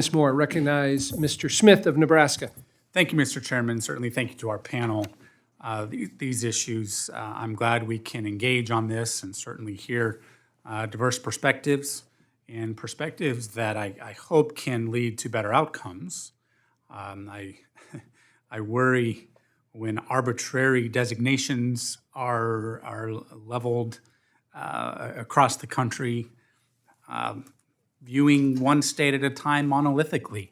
Once more, recognize Mr. Smith of Nebraska. Thank you, Mr. Chairman. Certainly thank you to our panel. These issues, I'm glad we can engage on this and certainly hear diverse perspectives and perspectives that I hope can lead to better outcomes. I worry when arbitrary designations are leveled across the country, viewing one state at a time monolithically.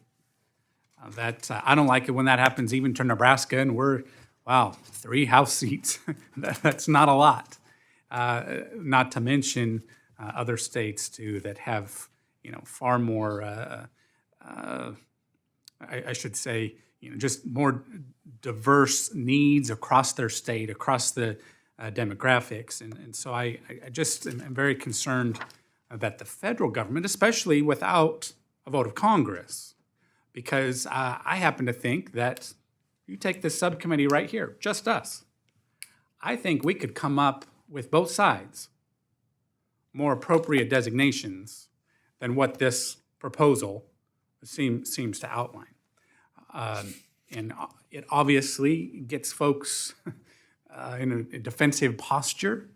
I don't like it when that happens even to Nebraska, and we're, 3 House seats. That's not a lot. Not to mention other states too that have, far more, I should say, just more diverse needs across their state, across the demographics. And so I just am very concerned that the federal government, especially without a vote of Congress, because I happen to think that you take this subcommittee right here, just us, I think we could come up with both sides more appropriate designations than what this proposal seems to outline. And it obviously gets folks in a defensive posture,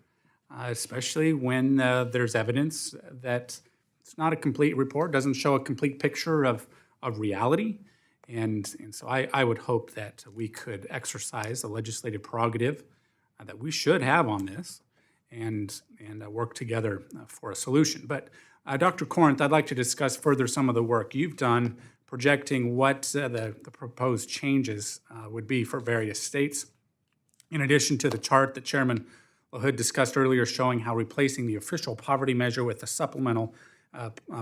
especially when there's evidence that it's not a complete report, doesn't show a complete picture of reality. And so I would hope that we could exercise the legislative prerogative that we should have on this and work together for a solution. But Dr. Corinth, I'd like to discuss further some of the work you've done projecting what the proposed changes would be for various states. In addition to the chart that Chairman LaHood discussed earlier showing how replacing the official poverty measure with the Supplemental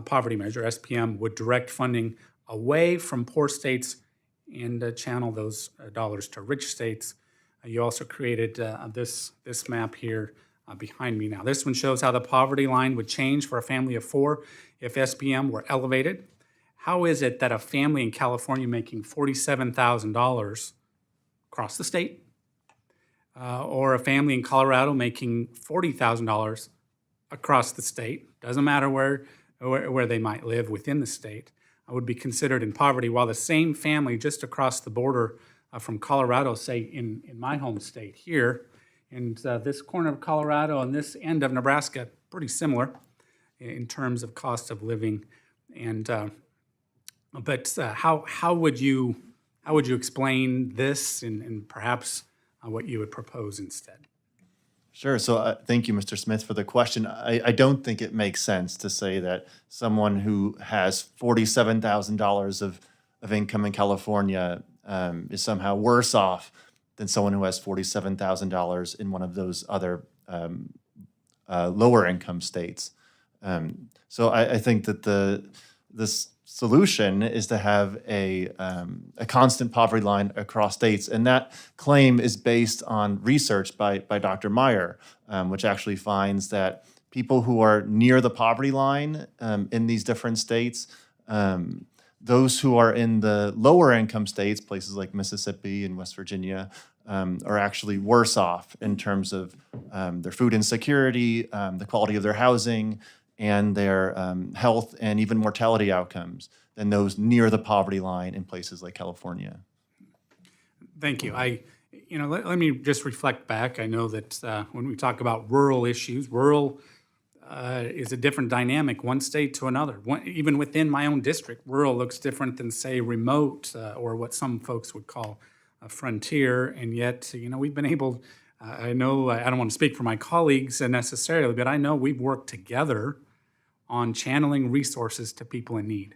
Poverty Measure, SPM, would direct funding away from poor states and channel those dollars to rich states. You also created this map here behind me now. This one shows how the poverty line would change for a family of 4 if SPM were elevated. How is it that a family in California making $47,000 across the state, or a family in Colorado making $40,000 across the state, doesn't matter where they might live within the state, would be considered in poverty, while the same family just across the border from Colorado, say in my home state here, and this corner of Colorado and this end of Nebraska, pretty similar in terms of cost of living. And but how would you explain this and perhaps what you would propose instead? Sure. So thank you, Mr. Smith, for the question. I don't think it makes sense to say that someone who has $47,000 of income in California is somehow worse off than someone who has $47,000 in one of those other lower income states. So I think that this solution is to have a constant poverty line across states. And that claim is based on research by Dr. Meyer, which actually finds that people who are near the poverty line in these different states, those who are in the lower income states, places like Mississippi and West Virginia, are actually worse off in terms of their food insecurity, the quality of their housing, and their health and even mortality outcomes than those near the poverty line in places like California. Thank you. Let me just reflect back. I know that when we talk about rural issues, rural is a different dynamic, one state to another. Even within my own district, rural looks different than, say, remote or what some folks would call a frontier. And yet, we've been able, I know I don't want to speak for my colleagues necessarily, but I know we've worked together on channeling resources to people in need.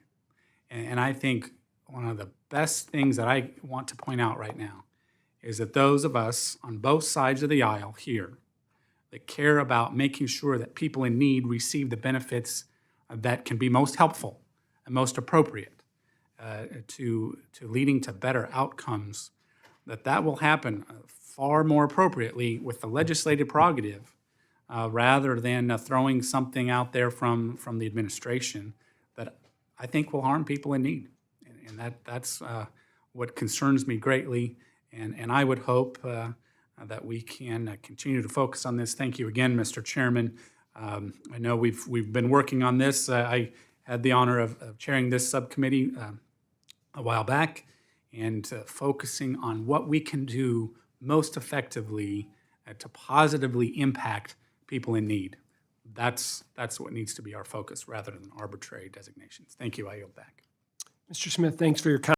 And I think one of the best things that I want to point out right now is that those of us on both sides of the aisle here that care about making sure that people in need receive the benefits that can be most helpful and most appropriate to leading to better outcomes, that will happen far more appropriately with the legislative prerogative rather than throwing something out there from the administration that I think will harm people in need. And that's what concerns me greatly. And I would hope that we can continue to focus on this. Thank you again, Mr. Chairman. I know we've been working on this. I had the honor of chairing this subcommittee a while back, and focusing on what we can do most effectively to positively impact people in need. That's what needs to be our focus rather than arbitrary designations. Thank you. I yield back. Mr. Smith, thanks for your comments.